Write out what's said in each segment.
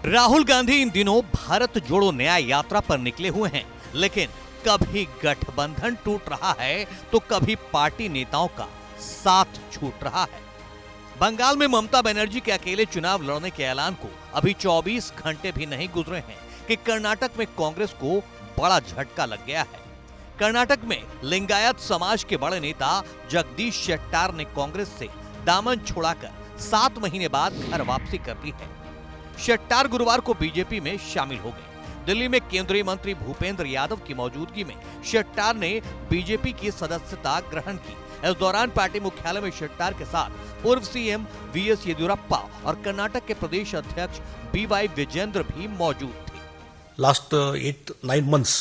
राहुल गांधी इन दिनों भारत जोड़ो न्याय यात्रा पर निकले हुए हैं, लेकिन कभी गठबंधन टूट रहा है तो कभी पार्टी नेताओं का साथ छूट रहा है। बंगाल में ममता बनर्जी के अकेले चुनाव लड़ने के ऐलान को अभी 24 घंटे भी नहीं गुजरे हैं कि कर्नाटक में कांग्रेस को बड़ा झटका लग गया है। कर्नाटक में लिंगायत समाज के बड़े नेता जगदीश शेट्टार ने कांग्रेस से दामन छुड़ाकर 7 महीने बाद घर वापसी कर ली है। शेट्टार गुरुवार को बीजेपी में शामिल हो गए। दिल्ली में केंद्रीय मंत्री भूपेंद्र यादव की मौजूदगी में शेट्टार ने बीजेपी की सदस्यता ग्रहण की। इस दौरान पार्टी मुख्यालय में शेट्टार के साथ पूर्व सीएम वीएस येदियुरप्पा और कर्नाटक के प्रदेश अध्यक्ष बीवाई विजेंद्र भी मौजूद थे। Last 8-9 months,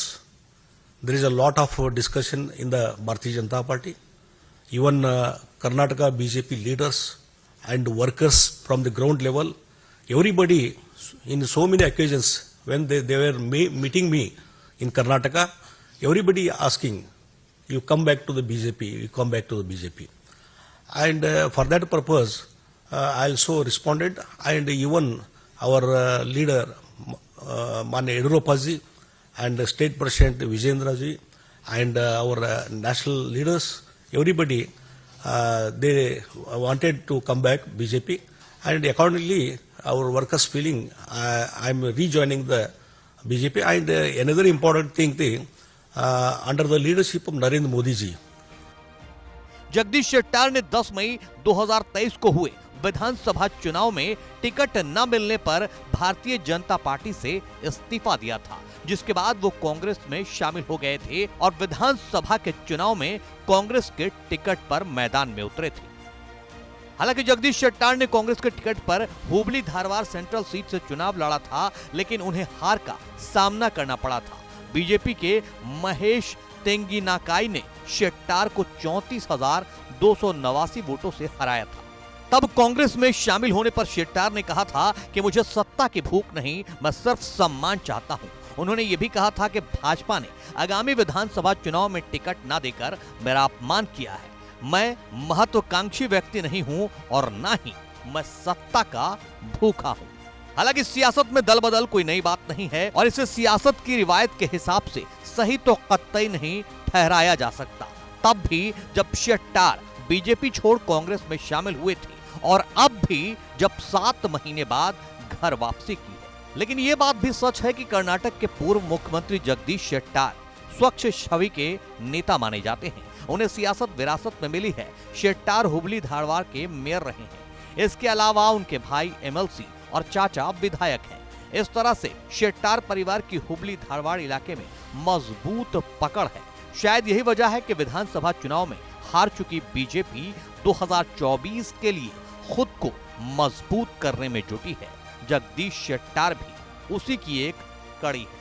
there is a lot of discussion in the Bharatiya Janata Party. Even Karnataka BJP leaders and workers from the ground level, everybody in so many occasions when they were meeting me in Karnataka, everybody asking, you come back to the BJP, you come back to the BJP. And for that purpose, I also responded, and even our leader, Manya Yediyurappa ji, and State President Vijendra ji, and our national leaders, everybody, they wanted to come back BJP, and accordingly, our workers feeling I'm rejoining the BJP. And another important thing, under the leadership of Narendra Modi ji. Jagdish Shettar ने 10 मई 2023 को हुए विधानसभा चुनाव में ticket न मिलने पर Bharatiya Janata party से इस्तीफा दिया था, जिसके बाद वो कांग्रेस में शामिल हो गए थे और विधानसभा के चुनाव में कांग्रेस के टिकट पर मैदान में उतरे थे। हालांकि जगदीश शेट्टार ने कांग्रेस के टिकट पर हुबली धारवाड़ सेंट्रल सीट से चुनाव लड़ा था, लेकिन उन्हें हार का सामना करना पड़ा था। बीजेपी के महेश तेंगिनाकाई ने शेट्टार को 34,289 वोटों से हराया था। तब कांग्रेस में शामिल होने पर शेट्टार ने कहा था कि मुझे सत्ता की भूख नहीं, मैं सिर्फ सम्मान चाहता हूं। उन्होंने ये भी कहा था कि भाजपा ने आगामी विधानसभा चुनाव में टिकट न देकर मेरा अपमान किया है। मैं महत्वाकांक्षी व्यक्ति नहीं हूं और ना ही मैं सत्ता का भूखा हूं। हालांकि सियासत में दल बदल कोई नई बात नहीं है और इसे सियासत की रिवायत के हिसाब से सही तो कतई नहीं ठहराया जा सकता। तब भी जब शेट्टार बीजेपी छोड़ कांग्रेस में शामिल हुए थे और अब भी जब 7 महीने बाद घर वापसी की है। लेकिन ये बात भी सच है कि कर्नाटक के पूर्व मुख्यमंत्री जगदीश शेट्टार स्वच्छ छवि के नेता माने जाते हैं। उन्हें सियासत विरासत में मिली है। शेट्टार हुबली धारवाड़ के मेयर रहे हैं। इसके अलावा उनके भाई एमएलसी और चाचा विधायक हैं। इस तरह से शेट्टार परिवार की हुबली धारवाड़ इलाके में मजबूत पकड़ है। शायद यही वजह है कि विधानसभा चुनाव में हार चुकी बीजेपी 2024 के लिए खुद को मजबूत करने में जुटी है। जगदीश शेट्टार भी उसी की एक कड़ी है।